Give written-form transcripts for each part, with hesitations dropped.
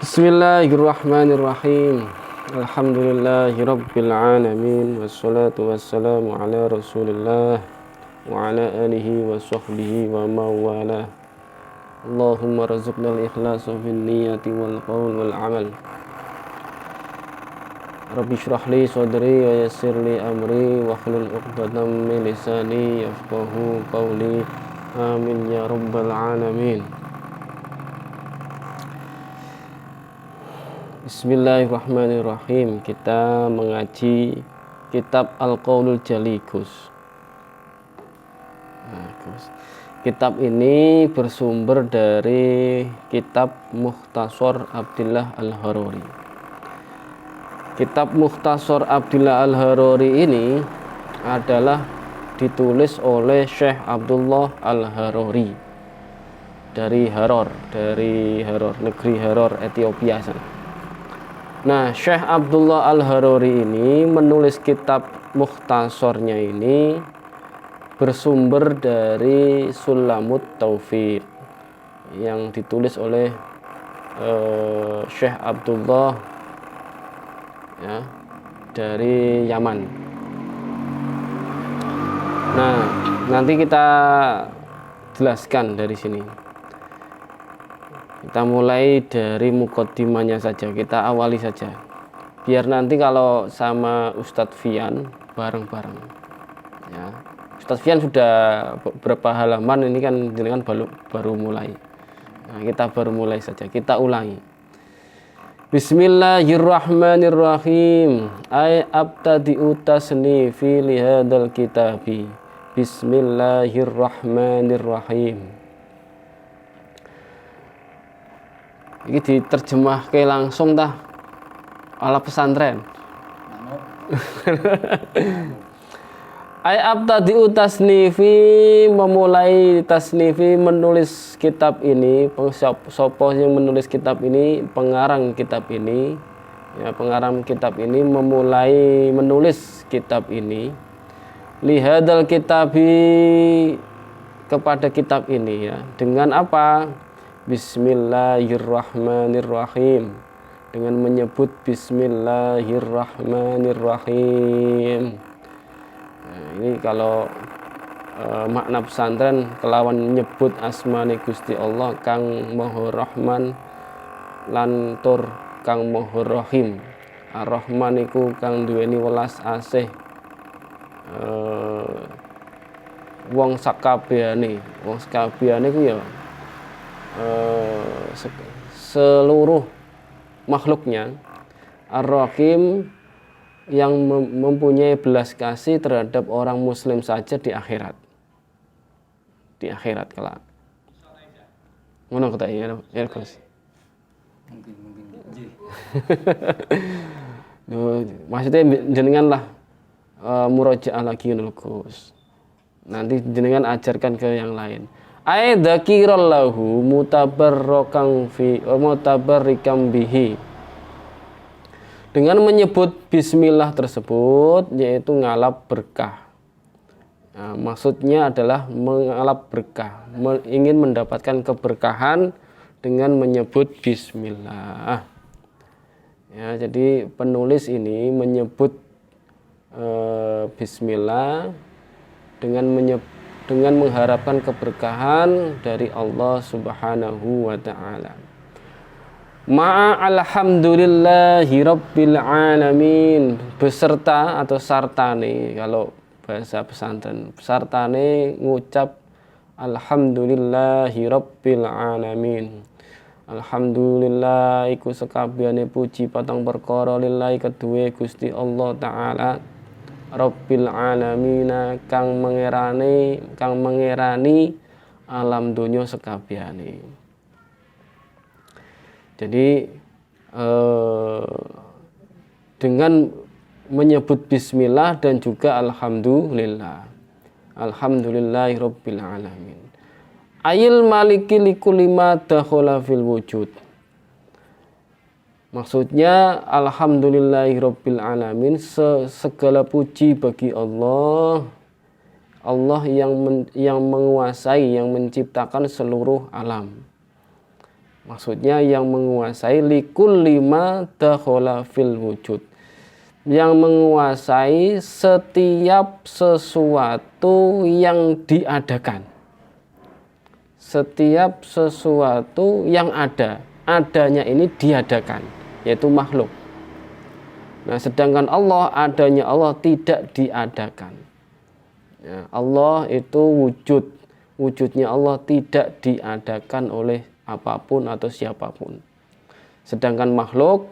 Bismillahirrahmanirrahim. Alhamdulillahirabbil alamin wassalatu wassalamu ala Rasulillah wa ala alihi wa sahbihi wa mawala. Allahumma razuqnal ikhlasa fil niyyati wal qaul wal amal. Rabbi shrah li sadri wa yassir li amri wa hlul 'uqdatam min lisani yafqahu qawli. Amin ya rabbal alamin. Bismillahirrahmanirrahim. Kita mengaji kitab Al-Qaulul Jaligus. Kitab ini bersumber dari kitab Mukhtasar Abdillah Al-Harori. Kitab Mukhtasar Abdillah Al-Harori ini adalah ditulis oleh Syekh Abdullah Al-Harori dari Haror, negeri Haror, Ethiopia sana. Nah, Syekh Abdullah Al-Harori ini menulis kitab Mukhtasarnya ini bersumber dari Sulamut Taufiq yang ditulis oleh Syekh Abdullah ya, dari Yaman. Nah, nanti kita jelaskan dari sini. Kita mulai dari mukaddimahnya saja, kita awali saja. Biar nanti kalau sama Ustadz Fian bareng-bareng. Ya. Ustadz Fian sudah beberapa halaman, ini kan jenengan baru mulai. Nah, kita baru mulai saja, kita ulangi. Bismillahirrahmanirrahim. Ay abtadi'u tasnifi li hadzal kitabi. Bismillahirrahmanirrahim. Ini diterjemahke langsung tah ala pesantren. Ay abtadi'u tasnifi, memulai tasnifi, menulis kitab ini. Sopo yang menulis kitab ini, pengarang kitab ini ya, pengarang kitab ini memulai menulis kitab ini lihadal kitabi, kepada kitab ini ya, dengan apa? Bismillahirrahmanirrahim, dengan menyebut Bismillahirrahmanirrahim. Nah, ini kalau makna pesantren kelawan nyebut asmane Gusti Allah kang Maha Rahman lan tur kang Maha Rahim. Ar-Rahman iku kang duweni welas asih wong sakabehane ku ya seluruh makhluknya. Ar-Rahim, yang mempunyai belas kasih terhadap orang muslim saja di akhirat. Di akhirat kelak. Ngono kata ya, Gus. Mungkin. Maksudnya jenengan lah murojaah lagi ngono Gus. Nanti jenengan ajarkan ke yang lain. Ai dzakirallahu mutabarrakan fi mutabarrikam bihi. Dengan menyebut bismillah tersebut yaitu ngalap berkah. Nah, maksudnya adalah mengalap berkah, ingin mendapatkan keberkahan dengan menyebut bismillah. Ya, jadi penulis ini menyebut bismillah dengan mengharapkan keberkahan dari Allah Subhanahu wa taala. Alhamdulillahi rabbil alamin, beserta atau sartane kalau bahasa pesantren, sartane ngucap alhamdulillahi rabbil alamin. Alhamdulillah iku sekabehane puji patang perkara lillahi kedue Gusti Allah taala rabbil alamin, kang mengerani alam donya sekabehane. Jadi dengan menyebut bismillah dan juga alhamdulillah. Alhamdulillahirabbil alamin. Ayil maliki likulli ma dakhala fil wujud. Maksudnya alhamdulillahirabbil alamin, segala puji bagi Allah. Allah yang menguasai, yang menciptakan seluruh alam. Maksudnya yang menguasai likulli ma dakhala fil wujud. Yang menguasai setiap sesuatu yang diadakan. Setiap sesuatu yang ada, adanya ini diadakan, yaitu makhluk. Nah, sedangkan Allah, adanya Allah tidak diadakan. Ya, Allah itu wujud, wujudnya Allah tidak diadakan oleh apapun atau siapapun. Sedangkan makhluk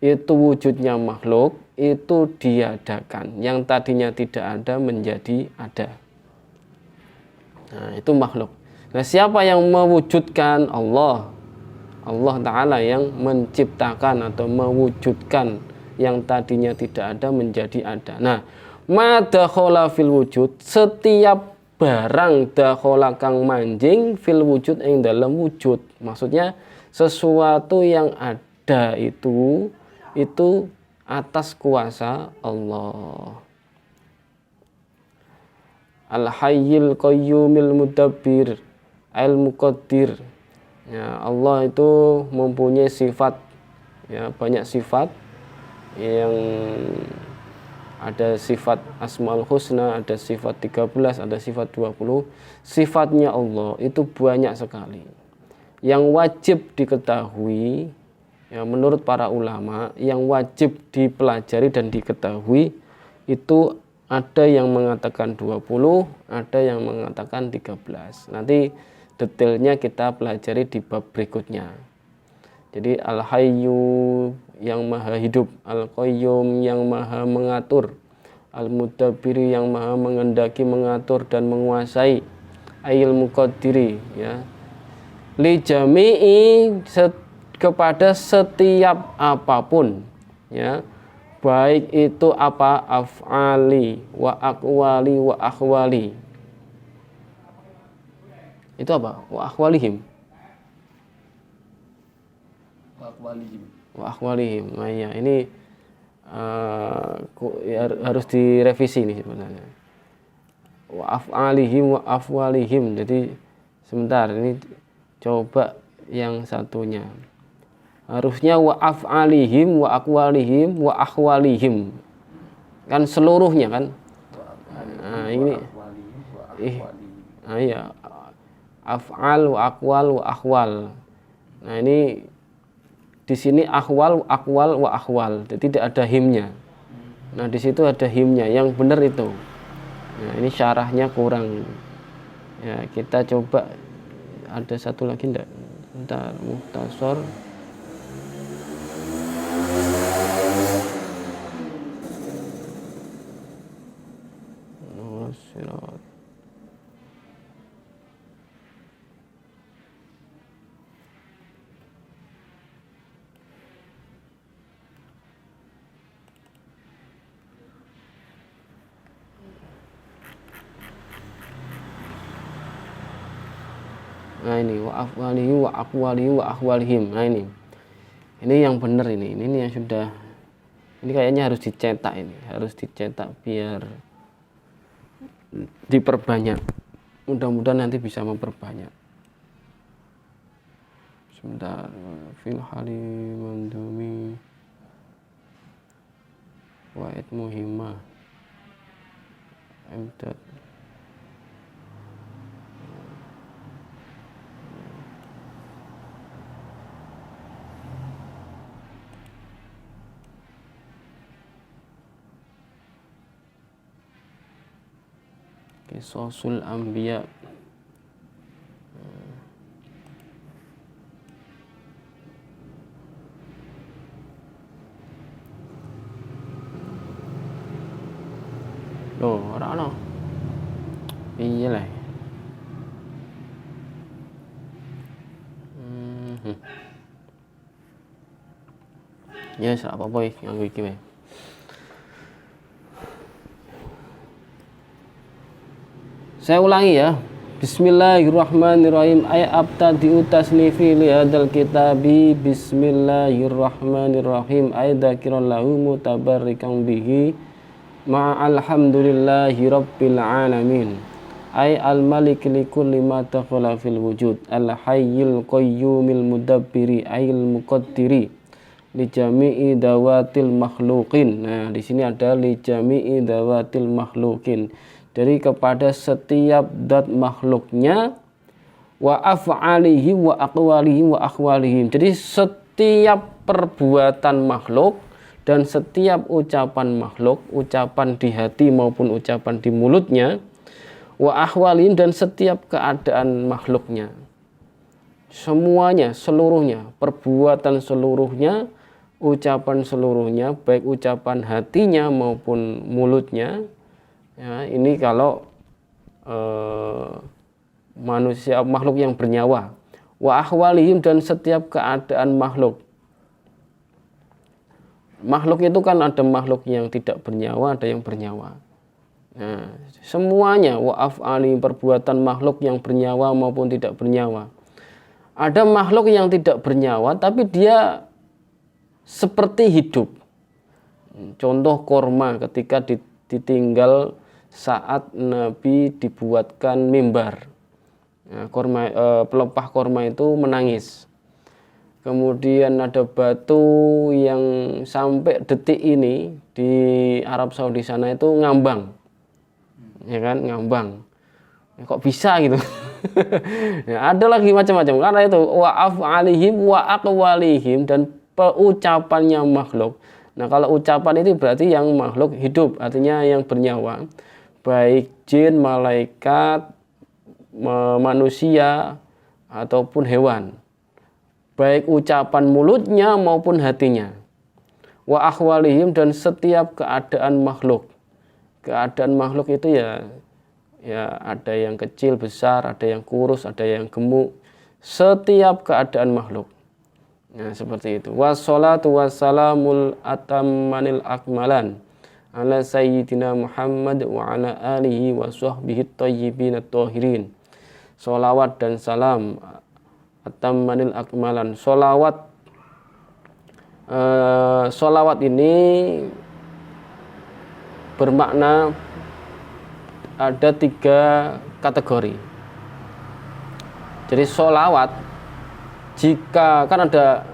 itu wujudnya makhluk itu diadakan, yang tadinya tidak ada menjadi ada. Nah, itu makhluk. Nah, siapa yang mewujudkan? Allah. Allah Ta'ala yang menciptakan atau mewujudkan yang tadinya tidak ada menjadi ada. Nah, ma dakhala fil wujud, setiap barang dakhala kang manjing fil wujud ing dalam wujud. Maksudnya sesuatu yang ada itu atas kuasa Allah. Al-Hayyil Qayyumil Mudabbir Al-Muqaddir. Ya, Allah itu mempunyai sifat, ya, banyak sifat, yang ada sifat Asmaul Husna, ada sifat 13, ada sifat 20. Sifatnya Allah itu banyak sekali. Yang wajib diketahui, ya, menurut para ulama, yang wajib dipelajari dan diketahui itu ada yang mengatakan 20, ada yang mengatakan 13. Nanti detailnya kita pelajari di bab berikutnya. Jadi Al-Hayyu yang maha hidup, Al-Qayyum yang maha mengatur, Al-Mudabbiri yang maha mengendaki, mengatur dan menguasai, Ayil Muqaddiri, ya, li jami'i, kepada setiap apapun, ya, baik itu apa, af'ali wa aqwali wa akhwali. Itu apa? Wa akhwalihim. Wa akhwalihim. Nah, ya, ini harus direvisi nih sebenarnya. Wa af'alihim wa afwalihim. Jadi sebentar, ini coba yang satunya. Harusnya wa af'alihim wa aqwalihim wa akhwalihim. Kan seluruhnya kan? Nah, ini iya. Af'al wa aqwal wa akhwal. Nah, ini di sini akhwal, aqwal wa akhwal. Jadi tidak ada himnya. Nah, di situ ada himnya. Yang benar itu. Nah, ini syarahnya kurang. Ya, kita coba ada satu lagi enggak? Bentar, mukhtasar. Sirat. Nah, ini wa afwalihi wa aqwalihi wa akhwalihim. Nah, ini yang benar ini yang sudah, ini kayaknya harus dicetak, ini harus dicetak biar diperbanyak. Mudah-mudahan nanti bisa memperbanyak. Sebentar, fil halimandumi wa'id muhimmah emdad. Qisasul Anbiya. Loh, ora ono. Piye lah. Ya, sak apa-apa iki nganggo iki wae. Saya ulangi ya. Bismillahirrahmanirrahim. Ay abtadi'u tasnifi li hadzal kitabi bismillahirrahmanirrahim. Ay dzakiran lahu mutabarrikan bihi ma'alhamdulillahi rabbil alamin. ay al-malik li kulli ma dakhala fil wujud, al-hayyul qayyumil mudabbiri ayil muqaddiri li jami'i dawatil makhluqin. Nah, di sini ada li jami'i dawatil makhluqin, dari kepada setiap zat makhluknya, wa af'alihi wa aqwalihi wa akhwalihim. Jadi setiap perbuatan makhluk dan setiap ucapan makhluk, ucapan di hati maupun ucapan di mulutnya, wa ahwalin, dan setiap keadaan makhluknya, semuanya, seluruhnya, perbuatan seluruhnya, ucapan seluruhnya, baik ucapan hatinya maupun mulutnya. Ya, ini kalau manusia, makhluk yang bernyawa. Wa ahwalihim, dan setiap keadaan makhluk. Makhluk itu kan ada makhluk yang tidak bernyawa, ada yang bernyawa. Nah, semuanya, wa af'ali, perbuatan makhluk yang bernyawa maupun tidak bernyawa. Ada makhluk yang tidak bernyawa tapi dia seperti hidup. Contoh korma ketika ditinggal saat Nabi dibuatkan mimbar. Nah, pelepah korma itu menangis. Kemudian ada batu yang sampai detik ini di Arab Saudi sana itu ngambang, ya kan, ngambang. Kok bisa gitu? Ya, ada lagi macam-macam. Karena itu wa af'alihim wa aqwalihim, dan ucapannya makhluk. Nah, kalau ucapan itu berarti yang makhluk hidup, artinya yang bernyawa, baik jin, malaikat, manusia ataupun hewan. Baik ucapan mulutnya maupun hatinya. Wa akhwalihim, dan setiap keadaan makhluk. Keadaan makhluk itu ya ada yang kecil, besar, ada yang kurus, ada yang gemuk. Setiap keadaan makhluk. Nah, seperti itu. Wassalatu wassalamul atammanil akmalan ala sayyidina Muhammad wa ala alihi wa sahbihi thayyibin at-tahirin. Sholawat dan salam atammanil akmalan. Sholawat ini bermakna ada 3 kategori. Jadi sholawat, jika kan ada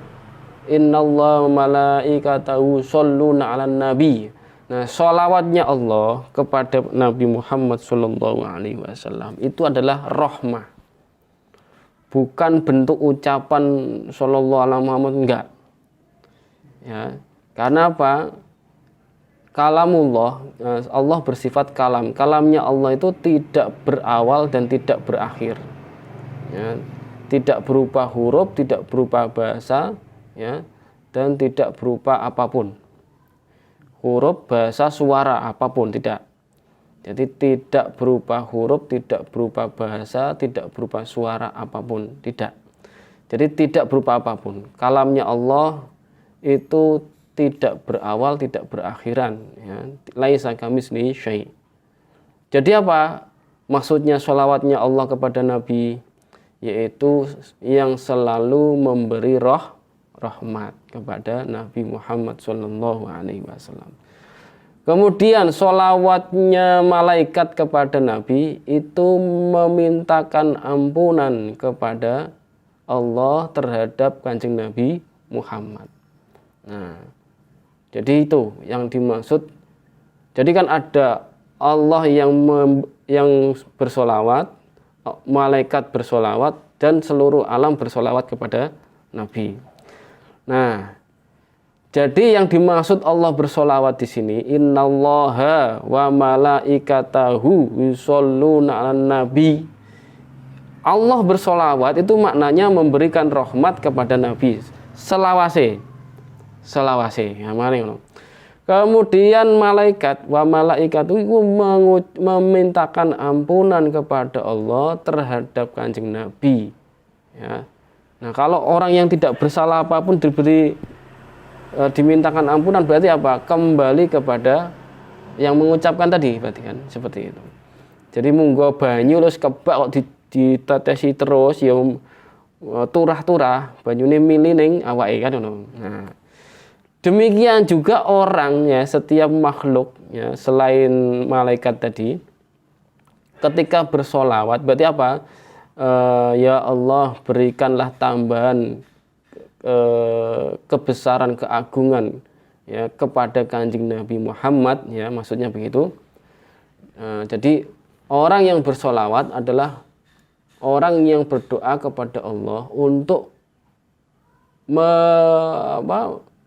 innallaha malaikatahu shalluna 'alan nabi. Nah, sholawatnya Allah kepada Nabi Muhammad sallallahu alaihi wasallam itu adalah rahmah. Bukan bentuk ucapan sallallahu alaihi Muhammad, enggak. Ya, karena apa? Kalamullah, Allah bersifat kalam. Kalamnya Allah itu tidak berawal dan tidak berakhir. Ya, tidak berupa huruf, tidak berupa bahasa, ya, dan tidak berupa apapun. Huruf, bahasa, suara, apapun, tidak. Jadi tidak berupa huruf, tidak berupa bahasa, tidak berupa suara apapun, tidak. Jadi tidak berupa apapun. Kalamnya Allah itu tidak berawal, tidak berakhiran. Ya. Laisa kamitslihi syai'. Jadi apa maksudnya sholawatnya Allah kepada Nabi? Yaitu yang selalu memberi rahmat kepada Nabi Muhammad SAW. Kemudian sholawatnya malaikat kepada Nabi itu memintakan ampunan kepada Allah terhadap Kanjeng Nabi Muhammad. Nah, jadi itu yang dimaksud. Jadi kan ada Allah yang bersolawat, malaikat bersolawat, dan seluruh alam bersolawat kepada Nabi. Nah, jadi yang dimaksud Allah bersolawat di sini, innallaha wa malaikatahu yusholluna 'alan nabi. Allah bersolawat itu maknanya memberikan rahmat kepada Nabi. Selawase. Ya, mari ngono. Kemudian malaikat wa malaikatu itu memintakan ampunan kepada Allah terhadap Kanjeng Nabi. Ya. Nah, kalau orang yang tidak bersalah apapun dimintakan ampunan, berarti apa? Kembali kepada yang mengucapkan tadi, berarti kan seperti itu. Jadi munggo banyu terus kebak kok ditetesi terus ya turah-turah banyune mili ning awake kan ngono. Nah, demikian juga orang, ya, setiap makhluk, ya, selain malaikat tadi, ketika bersolawat berarti apa? Ya Allah, berikanlah tambahan kebesaran, keagungan ya kepada Kanjeng Nabi Muhammad, ya maksudnya begitu. Jadi orang yang bersolawat adalah orang yang berdoa kepada Allah untuk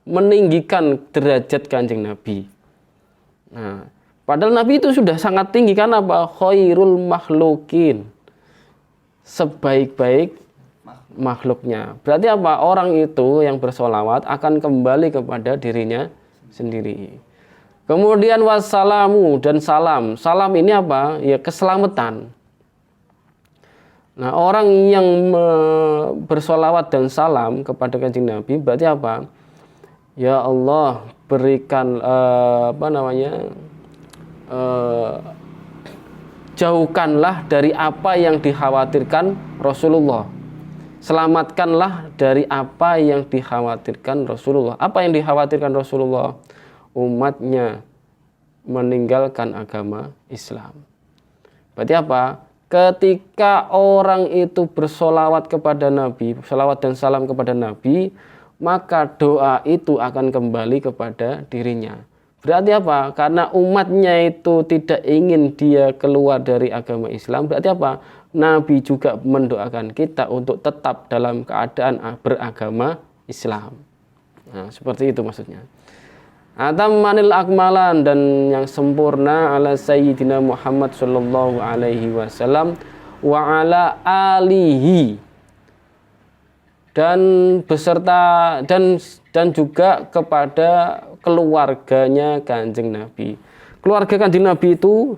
meninggikan derajat Kanjeng Nabi. Nah, padahal Nabi itu sudah sangat tinggi, kan apa? Khairul makhlukin, sebaik-baik makhluknya. Berarti apa? Orang itu yang bersolawat akan kembali kepada dirinya sendiri. Kemudian wassalamu, dan salam. Salam ini apa? Ya keselamatan. Nah, orang yang bersolawat dan salam kepada Kanjeng Nabi berarti apa? Ya Allah, berikan jauhkanlah dari apa yang dikhawatirkan Rasulullah. Selamatkanlah dari apa yang dikhawatirkan Rasulullah. Apa yang dikhawatirkan Rasulullah? Umatnya meninggalkan agama Islam. Berarti apa? Ketika orang itu bersolawat kepada Nabi, salawat dan salam kepada Nabi, maka doa itu akan kembali kepada dirinya. Berarti apa? Karena umatnya itu tidak ingin dia keluar dari agama Islam. Berarti apa? Nabi juga mendoakan kita untuk tetap dalam keadaan beragama Islam. Nah, seperti itu maksudnya. Atammanil akmalan, dan yang sempurna ala sayyidina Muhammad sallallahu alaihi wasallam wa ala alihi, dan beserta dan juga kepada keluarganya Kanjeng Nabi. Keluarga Kanjeng Nabi itu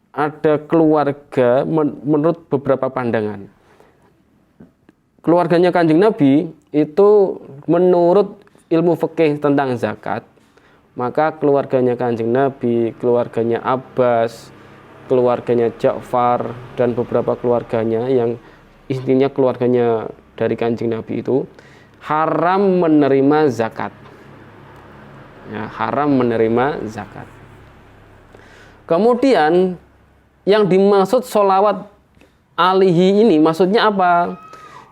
ada keluarga menurut beberapa pandangan. Keluarganya Kanjeng Nabi itu menurut ilmu fikih tentang zakat, maka keluarganya Kanjeng Nabi, keluarganya Abbas, keluarganya Ja'far, dan beberapa keluarganya yang intinya keluarganya dari Kanjeng Nabi itu haram menerima zakat. Ya, haram menerima zakat. Kemudian yang dimaksud sholawat alihi ini maksudnya apa?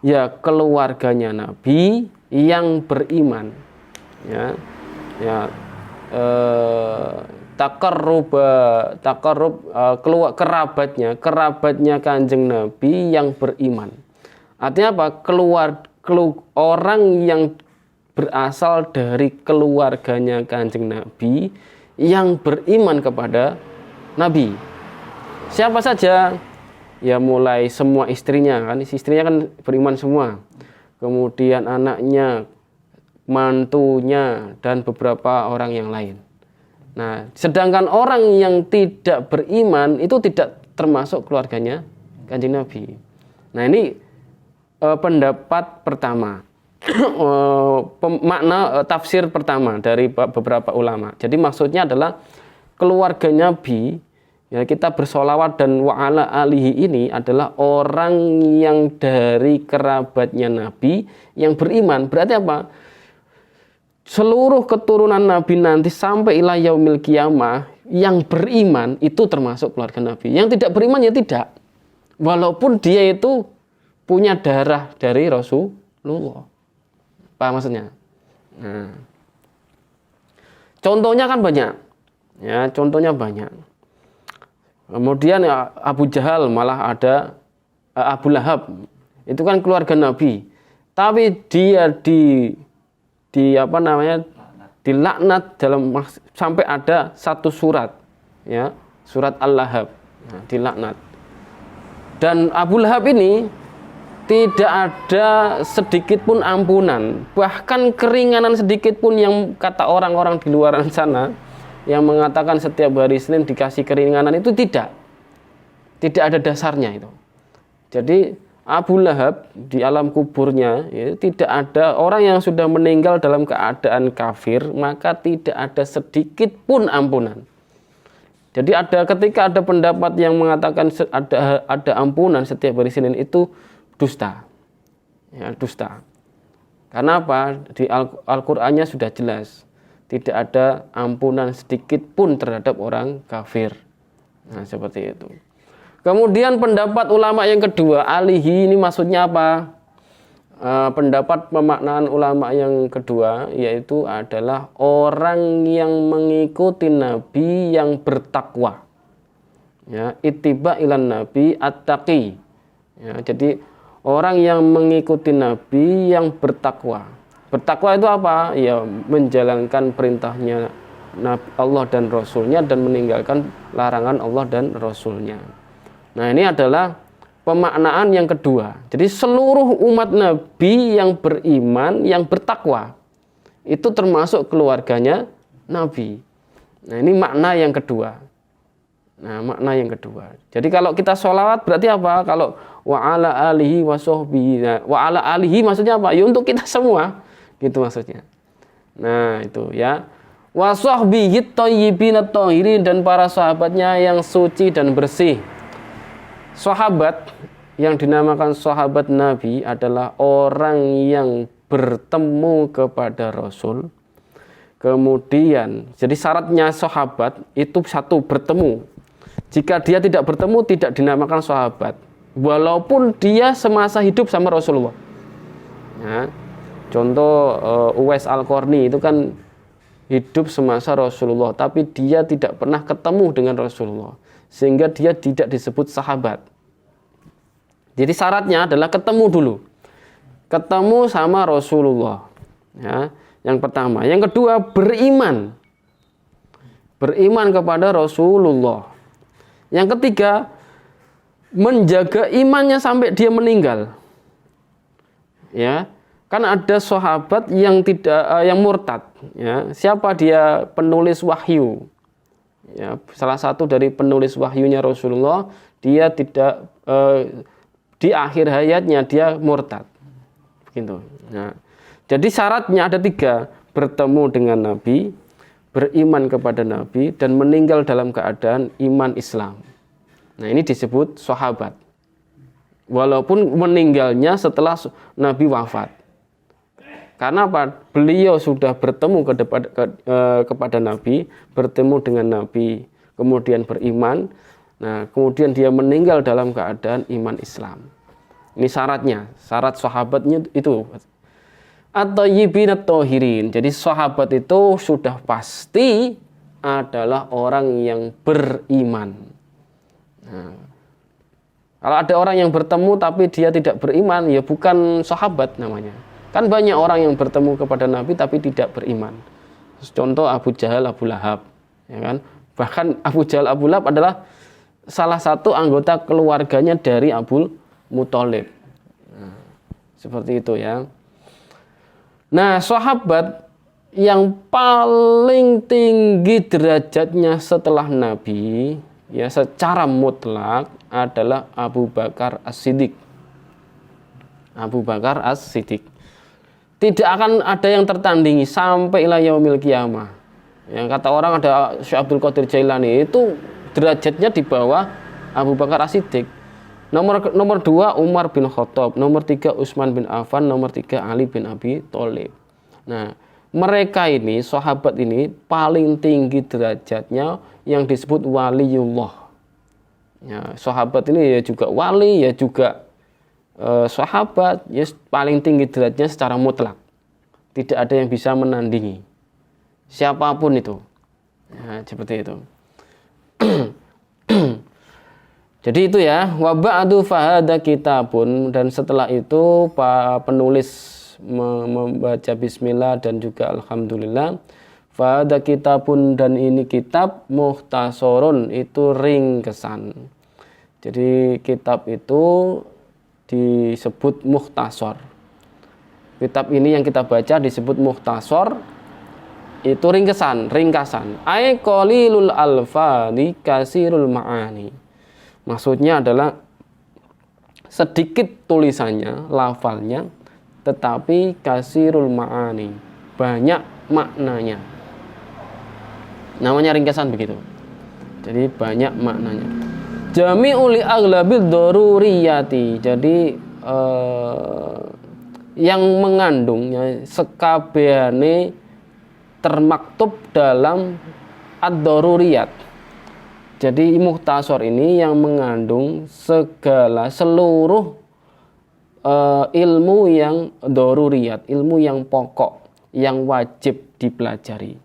Ya, keluarganya Nabi yang beriman. Kerabatnya Kanjeng Nabi yang beriman. Artinya apa? Orang yang berasal dari keluarganya Kanjeng Nabi yang beriman kepada Nabi. Siapa saja? Ya, mulai semua istrinya kan beriman semua. Kemudian anaknya, mantunya, dan beberapa orang yang lain. Nah, sedangkan orang yang tidak beriman itu tidak termasuk keluarganya Kanjeng Nabi. Nah, ini pendapat pertama, makna tafsir pertama dari beberapa ulama. Jadi maksudnya adalah keluarga Nabi, ya, kita bersolawat dan wa'ala alihi ini adalah orang yang dari kerabatnya Nabi yang beriman. Berarti apa? Seluruh keturunan Nabi nanti sampai ila yaumil qiyamah yang beriman itu termasuk keluarga Nabi. Yang tidak beriman ya tidak. Walaupun dia itu punya darah dari Rasulullah. Paham maksudnya? Nah, contohnya kan banyak. Ya, contohnya banyak. Kemudian ya, Abu Jahal, malah ada Abu Lahab. Itu kan keluarga Nabi. Tapi dia dilaknat sampai ada satu surat, ya, surat Al-Lahab. Nah, dilaknat. Dan Abu Lahab ini tidak ada sedikit pun ampunan, bahkan keringanan sedikit pun, yang kata orang-orang di luar sana yang mengatakan setiap hari Senin dikasih keringanan, itu tidak ada dasarnya itu. Jadi Abu Lahab di alam kuburnya ya, tidak ada orang yang sudah meninggal dalam keadaan kafir, maka tidak ada sedikit pun ampunan. Jadi ketika ada pendapat yang mengatakan ada ampunan setiap hari Senin, itu dusta. Ya, dusta. Karena apa? Di Al-Qur'annya sudah jelas, tidak ada ampunan sedikit pun terhadap orang kafir. Nah, seperti itu. Kemudian pendapat ulama yang kedua, alihi ini maksudnya apa? Pendapat pemaknaan ulama yang kedua yaitu adalah orang yang mengikuti Nabi yang bertakwa. Ya, ittiba ilan Nabi at-taqi. Ya, jadi orang yang mengikuti Nabi yang bertakwa. Bertakwa itu apa? Ya, menjalankan perintahnya Allah dan Rasulnya dan meninggalkan larangan Allah dan Rasulnya. Nah, ini adalah pemaknaan yang kedua. Jadi seluruh umat Nabi yang beriman, yang bertakwa, itu termasuk keluarganya Nabi. Nah, ini makna yang kedua. Nah, makna yang kedua. Jadi kalau kita sholawat berarti apa? Kalau wa ala alihi wa sahbihi. Nah, wa ala alihi maksudnya apa? Ya untuk kita semua. Gitu maksudnya. Nah, itu ya. Wa sahbihi thayyibin at-thahirin, dan para sahabatnya yang suci dan bersih. Sahabat yang dinamakan sahabat Nabi adalah orang yang bertemu kepada Rasul. Kemudian, jadi syaratnya sahabat itu satu, bertemu. Jika dia tidak bertemu, tidak dinamakan sahabat. Walaupun dia semasa hidup sama Rasulullah. Ya, contoh Uwais Al-Qarni itu kan hidup semasa Rasulullah, tapi dia tidak pernah ketemu dengan Rasulullah. Sehingga dia tidak disebut sahabat. Jadi syaratnya adalah ketemu dulu. Ketemu sama Rasulullah. Ya, yang pertama. Yang kedua, beriman. Beriman kepada Rasulullah. Yang ketiga, menjaga imannya sampai dia meninggal. Ya, kan ada sahabat yang yang murtad. Ya, siapa dia? Penulis wahyu. Ya, salah satu dari penulis wahyunya Rasulullah, dia tidak di akhir hayatnya dia murtad. Begitu. Nah, jadi syaratnya ada 3, bertemu dengan Nabi, beriman kepada Nabi, dan meninggal dalam keadaan iman Islam. Nah, ini disebut sahabat. Walaupun meninggalnya setelah Nabi wafat. Karena apa? Beliau sudah bertemu kepada Nabi, bertemu dengan Nabi, kemudian beriman. Nah, kemudian dia meninggal dalam keadaan iman Islam. Ini syaratnya, syarat sahabatnya itu. At-thayyibin at-thahirin. Jadi sahabat itu sudah pasti adalah orang yang beriman. Nah, kalau ada orang yang bertemu tapi dia tidak beriman, ya bukan sahabat namanya. Kan banyak orang yang bertemu kepada Nabi tapi tidak beriman. Contoh Abu Jahal, Abu Lahab, ya kan? Bahkan Abu Jahal, Abu Lahab adalah salah satu anggota keluarganya dari Abu Muthalib. Nah, seperti itu ya. Nah, sahabat yang paling tinggi derajatnya setelah Nabi, ya secara mutlak adalah Abu Bakar As-Siddiq. Abu Bakar As-Siddiq. Tidak akan ada yang tertandingi sampai ila yaumil qiyamah. Yang kata orang ada Syekh Abdul Qadir Jailani, itu derajatnya di bawah Abu Bakar As-Siddiq. Nomor 2 Umar bin Khattab, nomor 3 Utsman bin Affan, nomor 3 Ali bin Abi Thalib. Nah, mereka ini, sahabat ini paling tinggi derajatnya yang disebut waliullah. Ya, sahabat ini ya juga wali, ya juga sahabat, ya paling tinggi derajatnya secara mutlak. Tidak ada yang bisa menandingi siapapun itu. Ya, seperti itu. Jadi itu ya, wa ba'du fahada kitabun, dan setelah itu penulis membaca bismillah dan juga alhamdulillah. Fahada kitabun, dan ini kitab mukhtasarun, itu ringkesan. Jadi kitab itu disebut mukhtasar. Kitab ini yang kita baca disebut mukhtasar, itu ringkasan. Ai qalilul alfadhi kasirul ma'ani. Maksudnya adalah sedikit tulisannya, lafalnya, tetapi kasirul ma'ani, banyak maknanya. Namanya ringkasan begitu. Jadi banyak maknanya. Jami'ul aghlabil daruriyati. Jadi yang mengandungnya sekabehane termaktub dalam ad-daruriyat. Jadi mukhtasar ini yang mengandung seluruh ilmu yang doruriyat, ilmu yang pokok, yang wajib dipelajari.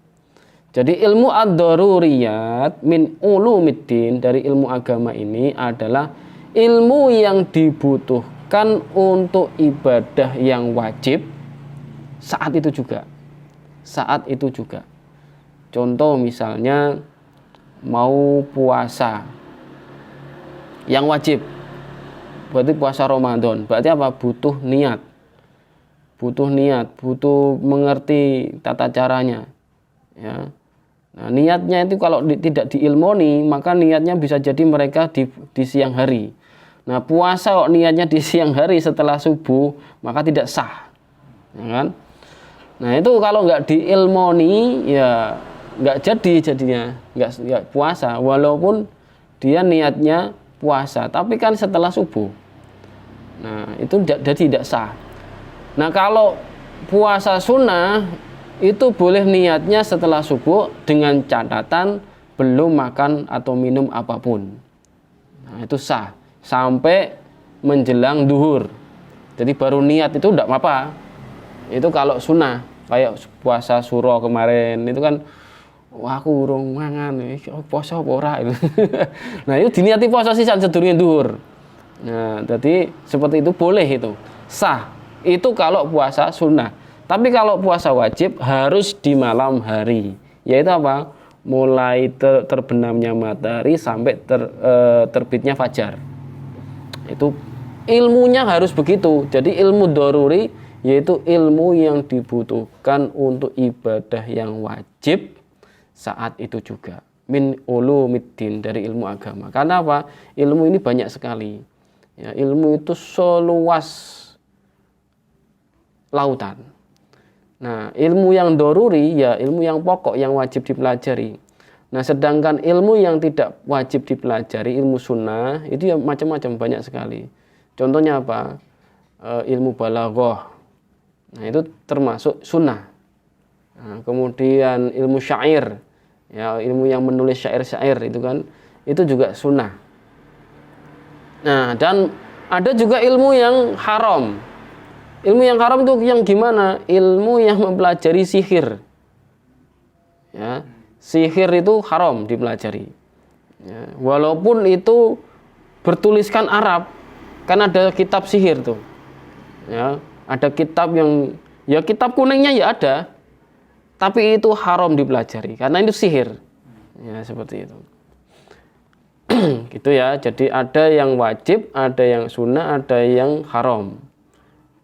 Jadi ilmu ad-doruriyat min ulumiddin, dari ilmu agama ini adalah ilmu yang dibutuhkan untuk ibadah yang wajib saat itu juga. Saat itu juga. Contoh misalnya mau puasa yang wajib, berarti puasa Ramadan. Berarti apa? Butuh niat, butuh mengerti tata caranya, ya. Nah, niatnya itu kalau tidak diilmoni, maka niatnya bisa jadi mereka di siang hari. Nah, puasa kok niatnya di siang hari setelah subuh, maka tidak sah, ya kan? Nah, itu kalau nggak diilmoni, ya nggak jadinya nggak puasa, walaupun dia niatnya puasa, tapi kan setelah subuh. Nah, itu jadi tidak sah. Nah, kalau puasa sunnah itu boleh niatnya setelah subuh dengan catatan belum makan atau minum apapun. Nah, itu sah sampai menjelang duhur. Jadi baru niat itu tidak apa-apa. Itu kalau sunnah, kayak puasa suro kemarin itu kan, wah aku urung mangan, puasa apa ora itu. Nah, itu diniati puasa sisan sedurunge duhur. Nah, jadi seperti itu boleh, itu sah. Itu kalau puasa sunnah. Tapi kalau puasa wajib harus di malam hari, yaitu apa? Mulai terbenamnya matahari sampai terbitnya fajar. Itu ilmunya harus begitu. Jadi ilmu doruri yaitu ilmu yang dibutuhkan untuk ibadah yang wajib saat itu juga. Min ulumiddin, dari ilmu agama. Karena apa? Ilmu ini banyak sekali. Ya, ilmu itu seluas lautan. Nah, ilmu yang doruri ya ilmu yang pokok yang wajib dipelajari. Nah, sedangkan ilmu yang tidak wajib dipelajari, ilmu sunnah, itu ya macam-macam, banyak sekali. Contohnya apa? Ilmu balaghah. Nah, itu termasuk sunnah. Nah, kemudian ilmu syair, ya ilmu yang menulis syair-syair itu kan, itu juga sunnah. Nah, dan ada juga ilmu yang haram. Ilmu yang haram itu yang gimana? Ilmu yang mempelajari sihir. Ya, sihir itu haram dipelajari. Ya, walaupun itu bertuliskan Arab, kan ada kitab sihir tuh. Ya, ada kitab yang, ya kitab kuningnya ya ada, tapi itu haram dipelajari karena itu sihir. Ya, seperti itu. Gitu ya. Jadi ada yang wajib, ada yang sunnah, ada yang haram.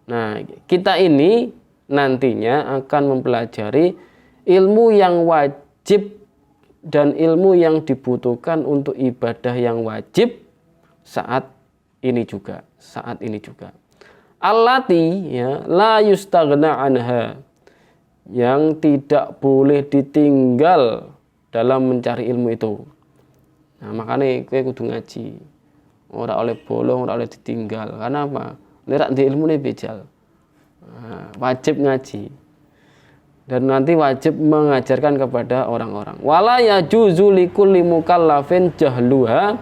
Nah, kita ini nantinya akan mempelajari ilmu yang wajib dan ilmu yang dibutuhkan untuk ibadah yang wajib saat ini juga. Allati, ya, la yustaghna anha, yang tidak boleh ditinggal dalam mencari ilmu itu. Nah, makanya kowe kudu ngaji. Ora oleh bolong, ora oleh ditinggal. Karena apa? Lirak di ilmu ini bejal. Nah, wajib ngaji. Dan nanti wajib mengajarkan kepada orang-orang. Wala yajuzu likulli mukallafin jahluha,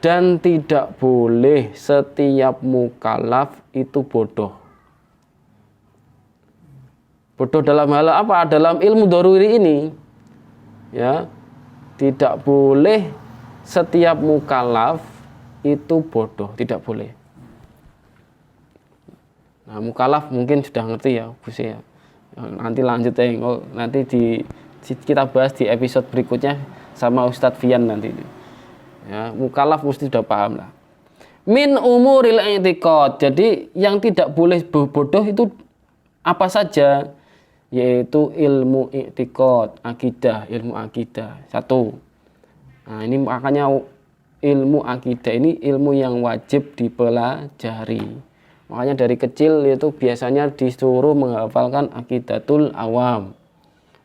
dan tidak boleh setiap mukallaf itu bodoh. Bodoh dalam hal apa? Dalam ilmu doruri ini. Ya. Tidak boleh setiap mukallaf itu bodoh, tidak boleh. Nah, mukallaf mungkin sudah ngerti ya, Gus ya. Nanti lanjut nanti kita bahas di episode berikutnya sama Ustadz Fian nanti. Ya, mukallaf mesti sudah paham lah. Min umuril i'tiqad. Jadi yang tidak boleh bodoh itu apa saja? Yaitu ilmu i'tiqad, akidah, ilmu akidah. Satu. Nah, ini makanya ilmu akidah ini ilmu yang wajib dipelajari. Makanya dari kecil itu biasanya disuruh menghafalkan Aqidatul Awam.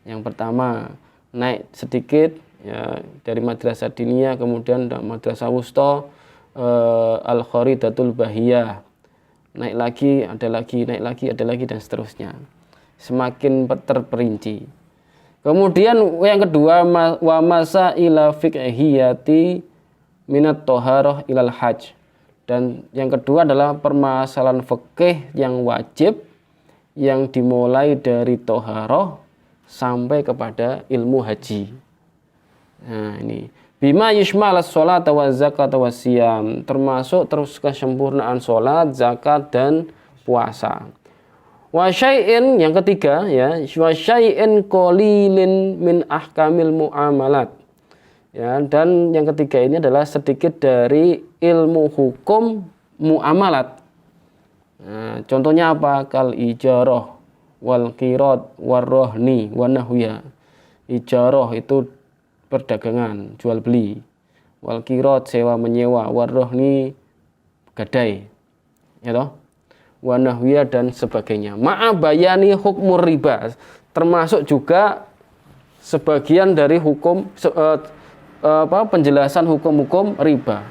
Yang pertama, naik sedikit ya dari madrasah diniyah, kemudian madrasah wusta, Al-Kharidatul Bahiyah. Naik lagi, ada lagi, naik lagi, ada lagi, dan seterusnya. Semakin terperinci. Kemudian yang kedua, wa masa ila fiqhiyati minat toharoh ilal hajj. Dan yang kedua adalah permasalahan fikih yang wajib yang dimulai dari toharoh sampai kepada ilmu haji. Nah ini bima yushmal as-sholat wa zakat wa siyam, termasuk terus kesempurnaan sholat, zakat dan puasa. Wa syai'in yang ketiga ya, wa syai'in qalilin min ahkamil muamalat. Ya, dan yang ketiga ini adalah sedikit dari ilmu hukum muamalat. Nah, contohnya apa? Kal ijarah wal qirat war rohni wa nahwiya. Ijarah itu perdagangan, jual beli. Wal qirat sewa menyewa, war rohni gadai. Ya toh? Wa nahwiya dan sebagainya. Ma'a bayani hukmur riba, termasuk juga sebagian dari hukum penjelasan hukum-hukum riba.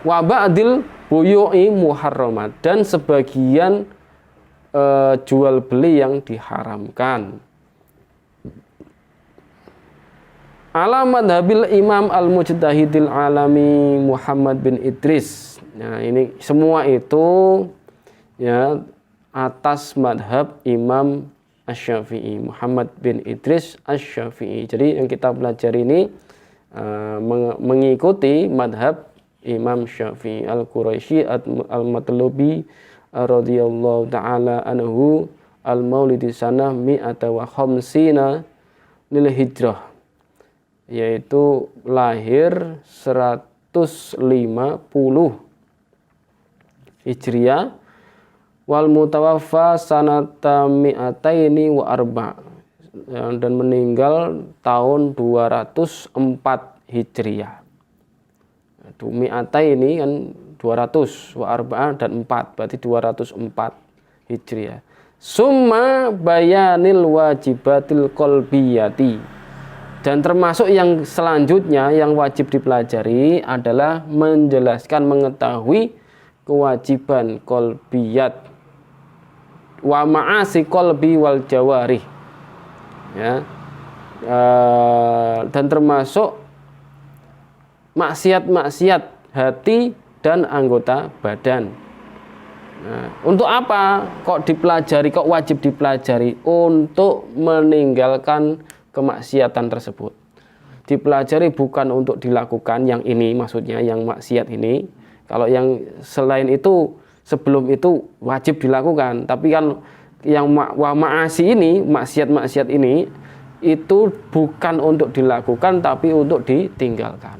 Wa ba'dil buyu'i muharramat, dan sebagian jual beli yang diharamkan. Ala madhabil imam al-mujtahidil alami Muhammad bin Idris. Nah ini semua itu ya atas madhab Imam Asy-Syafi'i, Muhammad bin Idris Asy-Syafi'i. Jadi yang kita pelajari ini mengikuti madhab Imam Syafi'i al-Quraisy al-Matlubi radhiyallahu ta'ala anhu al-maulidi sanah mi'ata wa khamsina lil hijrah, yaitu lahir 150 Hijriah, wal mutawaffa sanata mi'ataini wa arba', dan meninggal tahun 204 Hijriah. Mi'ataini kan 200 wa arba' dan 4, berarti 204 Hijriah. Summa bayanil wajibatil qalbiyati, dan termasuk yang selanjutnya yang wajib dipelajari adalah menjelaskan, mengetahui kewajiban qalbiyat wa ma'asi qalbi wal jawarih ya, dan termasuk maksiat-maksiat hati dan anggota badan. Nah, untuk apa kok dipelajari, kok wajib dipelajari? Untuk meninggalkan kemaksiatan tersebut. Dipelajari bukan untuk dilakukan yang ini, maksudnya yang maksiat ini. Kalau yang selain itu, sebelum itu wajib dilakukan. Tapi kan yang ma'asi ini, maksiat-maksiat ini, itu bukan untuk dilakukan, tapi untuk ditinggalkan.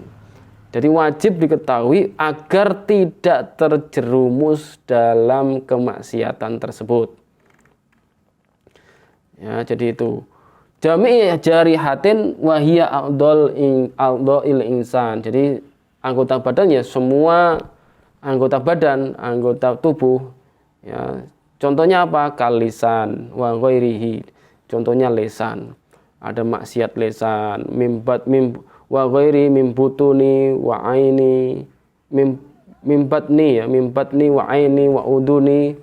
Jadi wajib diketahui agar tidak terjerumus dalam kemaksiatan tersebut. Ya, jadi itu. Jami' jarihatin wahiyya a'dha'il insan. Jadi anggota badan ya semua anggota badan, anggota tubuh. Ya, contohnya apa? Kalisan wa ghairihi. Contohnya lesan. Ada maksiat lesan, wa ghairi mimbutuni wa aini, mimbatni ya, mimbatni wa aini wa uduni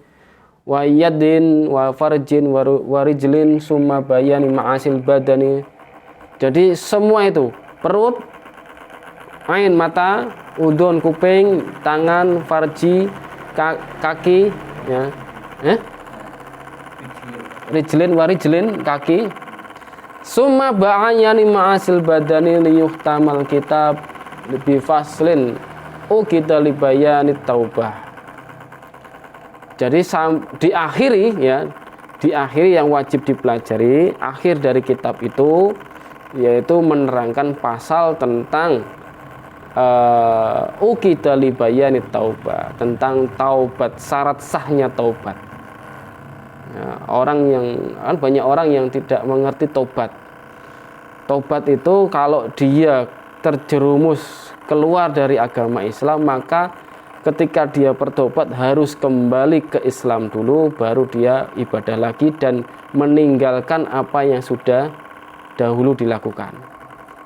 wa yadin wa farjin wa rijlin summa bayani ma'asil badani. Jadi semua itu, perut, ain mata, udun kuping, tangan, farji, kaki ya. Rijlin wa rijlin, kaki. Summa ba'ayani ma'asil badani liyuhtamal kitab bi faslin kita libayani taubah. Jadi diakhiri ya, diakhiri yang wajib dipelajari, akhir dari kitab itu yaitu menerangkan pasal tentang kita libayani taubah, tentang taubat, syarat sahnya taubat. Ya, orang yang kan banyak orang yang tidak mengerti tobat. Tobat itu kalau dia terjerumus keluar dari agama Islam, maka ketika dia bertobat harus kembali ke Islam dulu, baru dia ibadah lagi dan meninggalkan apa yang sudah dahulu dilakukan.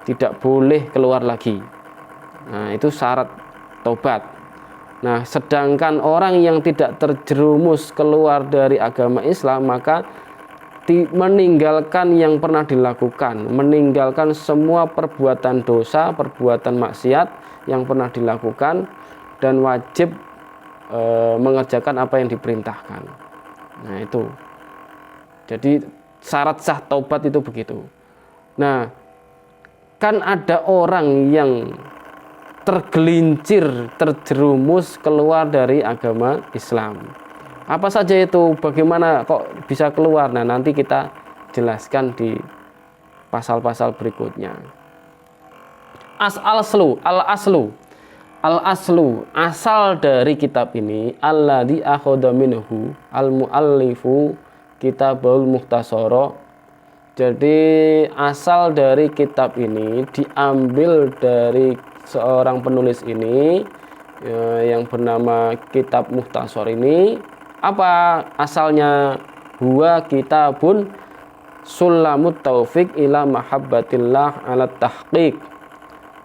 Tidak boleh keluar lagi. Nah, itu syarat tobat. Nah, sedangkan orang yang tidak terjerumus keluar dari agama Islam, maka meninggalkan yang pernah dilakukan, meninggalkan semua perbuatan dosa, perbuatan maksiat yang pernah dilakukan, dan wajib mengerjakan apa yang diperintahkan. Nah itu, jadi syarat sah taubat itu begitu. Nah, kan ada orang yang tergelincir, terjerumus keluar dari agama Islam. Apa saja itu? Bagaimana kok bisa keluar? Nah, nanti kita jelaskan di pasal-pasal berikutnya. Al-aslu, asal dari kitab ini, alladzi akhadha minhu al-muallifu kitabul mukhtasara. Jadi asal dari kitab ini diambil dari seorang penulis ini yang bernama Kitab Mukhtasar ini. Apa asalnya? Huwa kitabun sulamut taufiq ila mahabbatillah ala tahqiq.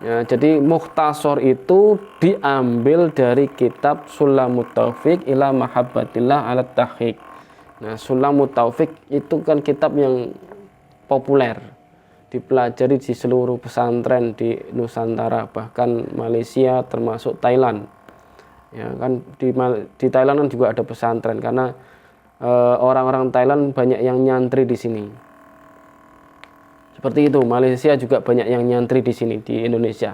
Ya, jadi Mukhtasar itu diambil dari kitab Sulamut Taufiq ila mahabbatillah ala tahqiq. Nah, Sulamut Taufiq itu kan kitab yang populer, dipelajari di seluruh pesantren di Nusantara, bahkan Malaysia termasuk Thailand. Ya kan di Thailand kan juga ada pesantren karena orang-orang Thailand banyak yang nyantri di sini. Seperti itu, Malaysia juga banyak yang nyantri di sini di Indonesia.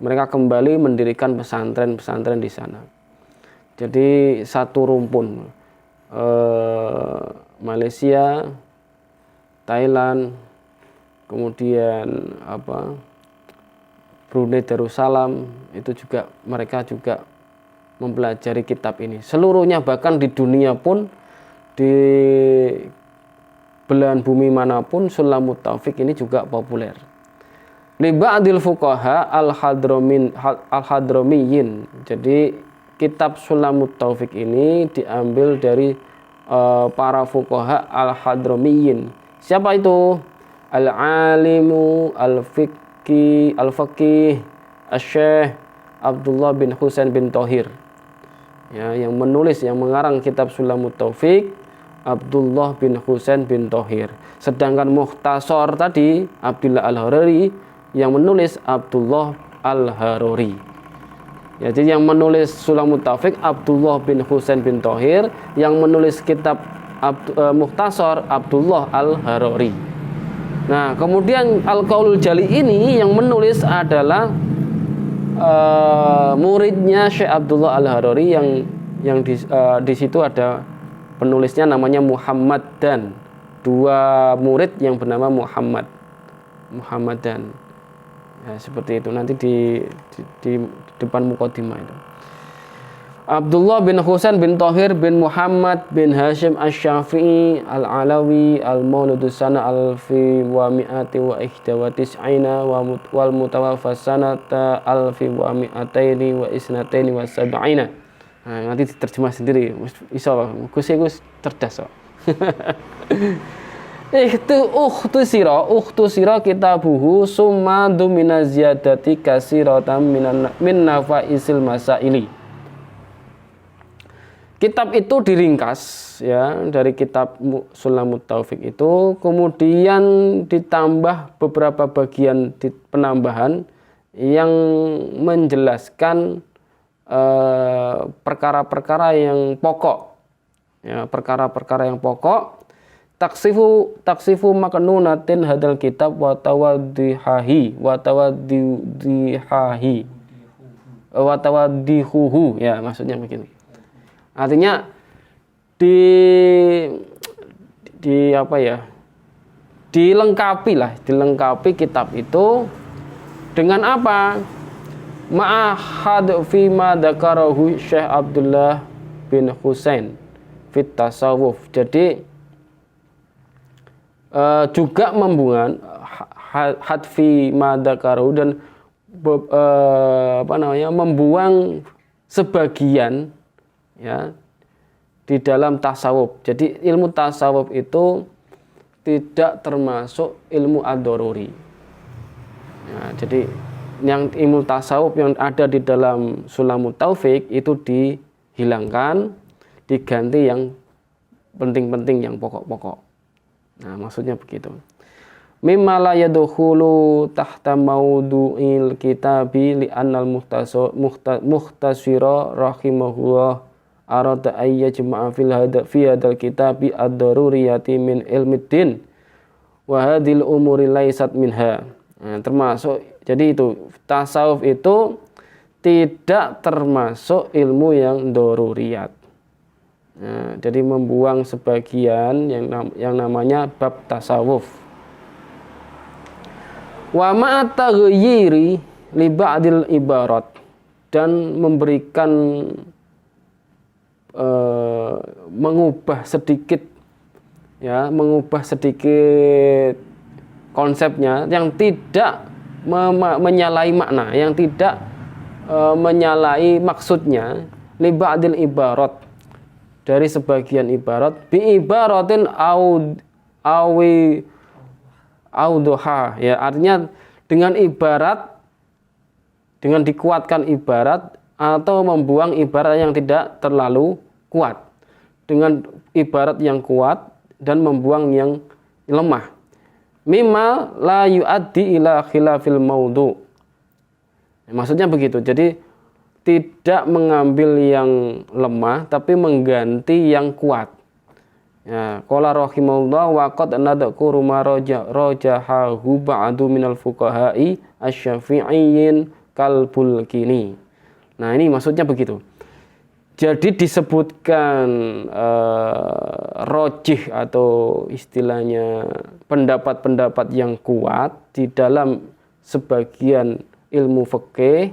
Mereka kembali mendirikan pesantren-pesantren di sana. Jadi satu rumpun, Malaysia, Thailand, kemudian Brunei Darussalam, itu juga mereka juga mempelajari kitab ini. Seluruhnya, bahkan di dunia pun, di belahan bumi manapun, Sulamut Taufiq ini juga populer. Li ba'dil fuqaha al-hadramiyyin. Jadi kitab Sulamut Taufiq ini diambil dari para fuqaha al-hadramiyyin. Siapa itu? Al-alimu al-faqih Asy-Syaikh Abdullah bin Husain bin Thohir. Ya, yang menulis, yang mengarang kitab Sulamut Taufiq Abdullah bin Husain bin Thohir. Sedangkan Mukhtasar tadi Abdullah Al-Harari, yang menulis Abdullah Al-Harari. Ya, jadi yang menulis Sulamut Taufiq Abdullah bin Husain bin Thohir, yang menulis kitab Mukhtasar Abdullah Al-Harari. Nah, kemudian Al-Qaulul Jali ini yang menulis adalah muridnya Syekh Abdullah Al-Harari, yang di situ ada penulisnya namanya Muhammad Dan. Dua murid yang bernama Muhammad Dan. Ya, seperti itu nanti di depan mukadimah itu. Abdullah bin Husain bin Thohir bin Muhammad bin Hashim Asy-Syafi'i Al-Alawi Al-Mauludus Sana Alfi wa mi'ati wa ihdawatis'ina wal mutawaffa sanata alfi wa mi'ataini wa isnataini wa sab'ina. Nah, nanti diterjemah sendiri. Iso Gus cerdas kok. Ukhtusira kitabuhu summa dumina ziyadati kasiratan min nafaisil masaili. Kitab itu diringkas ya dari kitab Sulamut Taufiq itu, kemudian ditambah beberapa bagian penambahan yang menjelaskan perkara-perkara yang pokok, ya, perkara-perkara yang pokok. Taksifu maknunatin hadal kitab wa tawaddihahi ya, maksudnya begitu. Artinya dilengkapi kitab itu dengan apa? Ma'ahad fi ma dzakarahu Syekh Abdullah bin Husain fit tasawuf. Jadi juga hadfi ma dzakarahu, dan membuang sebagian ya di dalam tasawuf. Jadi ilmu tasawuf itu tidak termasuk ilmu ad-daruri. Ya, jadi yang ilmu tasawuf yang ada di dalam Sulamut Taufiq itu dihilangkan, diganti yang penting-penting, yang pokok-pokok. Nah, maksudnya begitu. Mimma la yadkhulu tahta maudu'il kitabi li annal muhtasira rahimahullah arada ay yajma'a fi hadal kitabi ad-daruriyati min ilmiddin wa hadhil umuri laysat minha. Nah, termasuk jadi itu tasawuf itu tidak termasuk ilmu yang daruriyat. Nah, jadi membuang sebagian yang namanya bab tasawuf. Wa ma'ataghyiri li ba'dil ibarat, dan memberikan mengubah sedikit konsepnya yang tidak menyalahi makna, yang tidak menyalahi maksudnya, li ba'dil ibarat, dari sebagian ibarat, bi ibaratin audoha, ya artinya dengan ibarat, dengan dikuatkan ibarat atau membuang ibarat yang tidak terlalu kuat, dengan ibarat yang kuat dan membuang yang lemah. Mimma la yuaddi ila khilafil maudu. Maksudnya begitu. Jadi tidak mengambil yang lemah tapi mengganti yang kuat. Ya, qala rahimahullah wa qad nadhkuru ma rajahahu ba'du minal fuqaha'i asy-syafi'iyyin kal Bulkini. Nah, ini maksudnya begitu. Jadi disebutkan rojih atau istilahnya pendapat-pendapat yang kuat di dalam sebagian ilmu fikih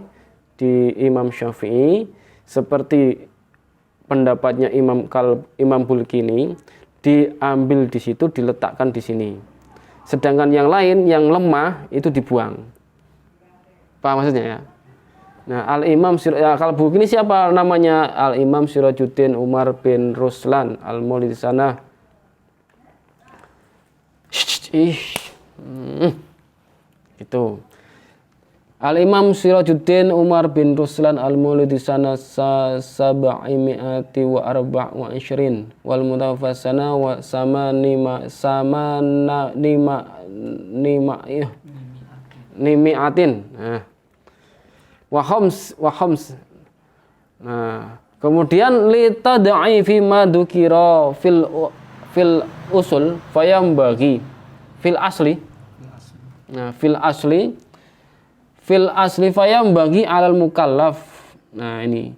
di Imam Syafi'i, seperti pendapatnya Imam Bulkini, diambil di situ, diletakkan di sini. Sedangkan yang lain yang lemah itu dibuang. Paham maksudnya ya? Nah, Al-Imam Bulkini siapa namanya? Al-Imam Sirajuddin Umar bin Ruslan Al-Maulidi sana. Gitu. Al-Imam Sirajuddin Umar bin Ruslan Al-Maulidi sana sab'imi'ati wa arba' wa ishrin wal mutafassana wa nimi'atin. Nah, wa khams. Nah, kemudian li tad'i fi ma dzukira fil usul fayambagi fil asli. Nah, fil asli fayambagi alal mukallaf. Nah, ini.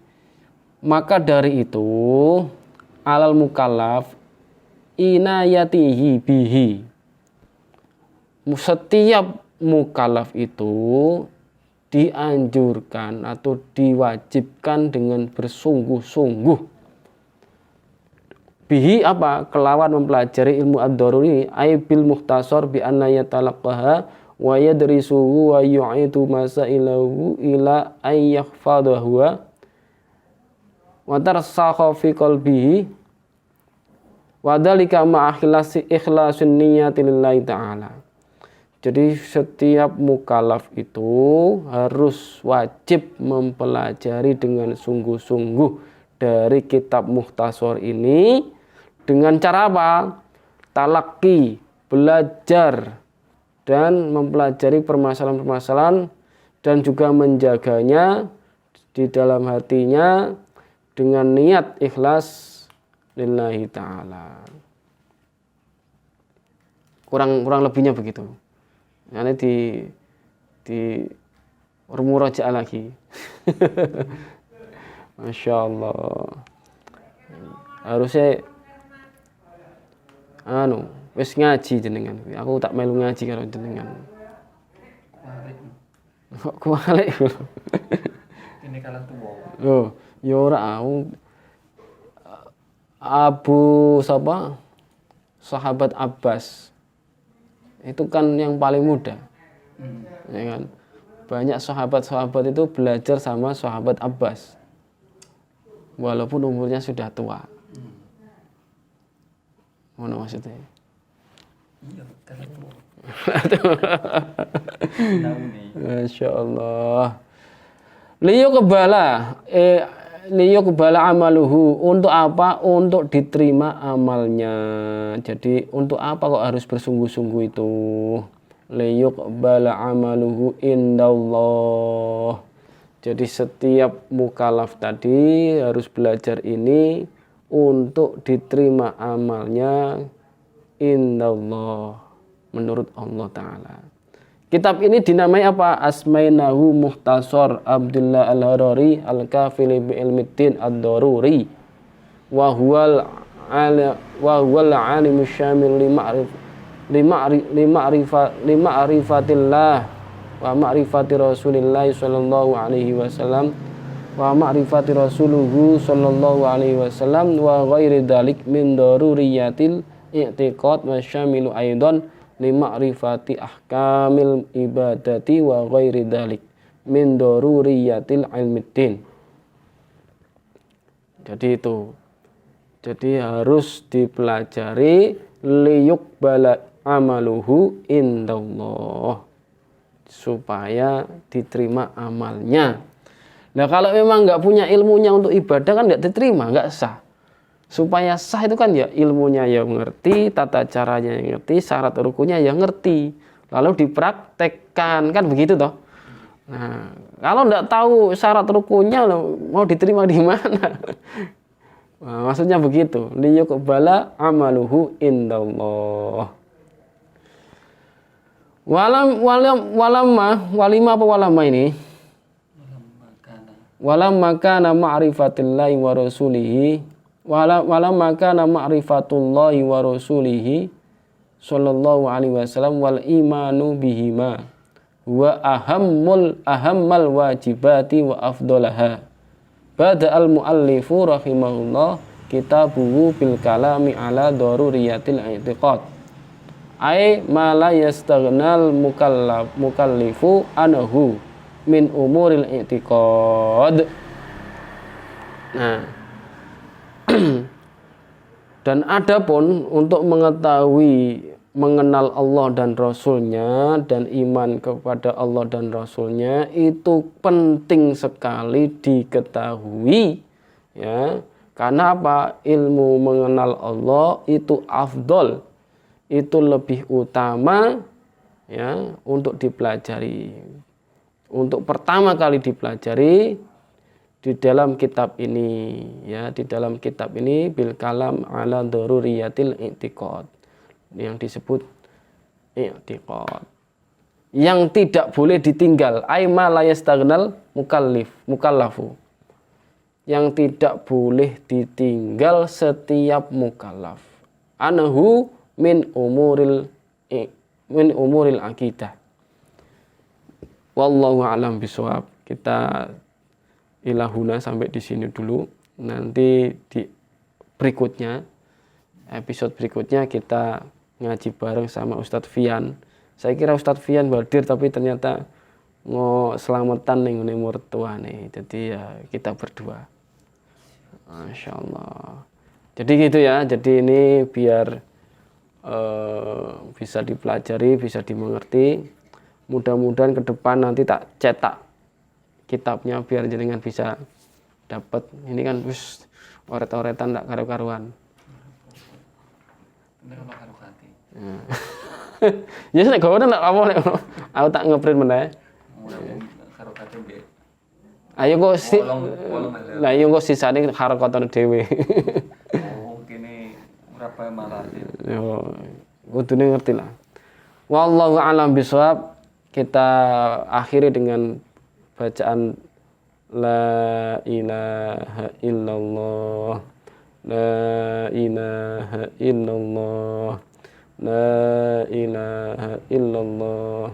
Maka dari itu alal mukallaf inayatihi bihi. Setiap mukallaf itu dianjurkan atau diwajibkan dengan bersungguh-sungguh. Bihi apa? Kelawan mempelajari ilmu ad-daruri ay bil mukhtasar bi anna yatalaqaha wa yadrisuhu wa yu'itu masailahu ila ay yakhfadahu wa tarsakha fi qalbihi wa dzalika ma ikhlasin niyyati lillahi ta'ala. Jadi setiap mukallaf itu harus wajib mempelajari dengan sungguh-sungguh dari kitab Mukhtasar ini dengan cara apa? Talaqi, belajar dan mempelajari permasalahan-permasalahan dan juga menjaganya di dalam hatinya dengan niat ikhlas lillahi ta'ala. Kurang lebihnya begitu. Ini di murajaah lagi. Masya Allah. Harusnya wis ngaji jenengan. Aku tak melu ngaji karo jenengan. Kok kualik. Ini kalian tua. Oh, ya ora Abu sapa? Sahabat Abbas. Itu kan yang paling muda. Ya kan? Banyak sahabat-sahabat itu belajar sama sahabat Abbas. Walaupun umurnya sudah tua. Mana maksudnya? Iya, karena tua. Masya Allah. Liyo kebala liyuqbala amaluhu, untuk apa? Untuk diterima amalnya. Jadi untuk apa kok harus bersungguh-sungguh itu? Liyuqbala amaluhu indallah. Jadi setiap mukallaf tadi harus belajar ini untuk diterima amalnya indallah, menurut Allah Ta'ala. Kitab ini dinamai apa? Asmainahu Muhtasar Abdullah Al-Harari Al-Kafili bi Ilmiddin Ad-Daruri wa huwal alimus syamil lima'rifatillah wa ma'rifati Rasulillah sallallahu alaihi wasallam wa ma'rifati rasuluhu sallallahu alaihi wasallam wa ghairi dzalik min daruriyatil i'tiqad wa syamilu aidan lima'rifati ahkamil ibadati wa ghairi dzalik min daruriyatil ilmiddin. Jadi itu. Jadi harus dipelajari liyuqbala amaluhu indallah, supaya diterima amalnya. Nah kalau memang nggak punya ilmunya untuk ibadah kan nggak diterima, nggak sah. Supaya sah itu kan ya ilmunya ya ngerti, tata caranya yang ngerti, syarat rukunnya ya ngerti, lalu dipraktekkan, kan begitu toh. Nah kalau nggak tahu syarat rukunnya mau diterima di mana? Nah, maksudnya begitu, liyuqbala amaluhu indallah. Walamma ini? Walamma kana ma'rifatillahi wa rasulihi walamma kana ma'rifatullahi wa rasulihi sallallahu alaihi wasallam wal imanu bihima wa ahammal wajibati wa afdalaha. Bada al-muallifu rahimahullah kitabuhu bil kalami ala daruriyatil i'tiqad. Ai ma la yastaghnal mukallifu anhu min umuril i'tiqad. Nah, dan adapun untuk mengetahui mengenal Allah dan Rasulnya dan iman kepada Allah dan Rasulnya itu penting sekali diketahui, ya. Karena apa? Ilmu mengenal Allah itu afdol, itu lebih utama, ya, untuk dipelajari. Untuk pertama kali dipelajari di dalam kitab ini, ya, di dalam kitab ini bil kalam ala daruriyatil i'tiqad, yang disebut i'tiqad, yang tidak boleh ditinggal, aima la yastaghnal mukallafu, yang tidak boleh ditinggal setiap mukallaf, anahu min umuril akidah. Wallahu a'lam bishawab. Kita ilahuna sampai di sini dulu. Nanti di berikutnya, episode berikutnya kita ngaji bareng sama Ustadz Fian. Saya kira Ustadz Fian hadir tapi ternyata mau selamatan ning mertua nih. Jadi ya kita berdua. Masya Allah. Jadi gitu ya. Jadi ini biar bisa dipelajari, bisa dimengerti. Mudah-mudahan ke depan nanti tak cetak kitabnya biar jenengan bisa dapat. Ini kan wis oret-oretan tak karu-karuan. Ya sih nek nak apa nek aku tak ngeprint meneh. Ayo kok si lah yo kok sisane harakatane dhewe. Oh, kene ora bae malah. Yo kudune ngerti lah. Wallahu a'lam bishawab. Kita akhiri dengan bacaan la ilaha illallah, la ilaha illallah, la ilaha illallah.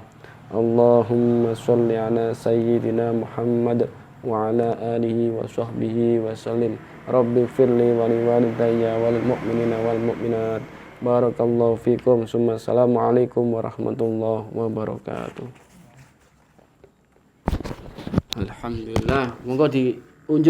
Allahumma sholli ala sayyidina Muhammad wa ala alihi wa sahbihi wa sallim. Rabbi firli wa liwalidayya wal mu'minina wal mu'minat. Barakallahu fikum. Summa assalamualaikum warahmatullahi wabarakatuh. Alhamdulillah. Monggo diunjuk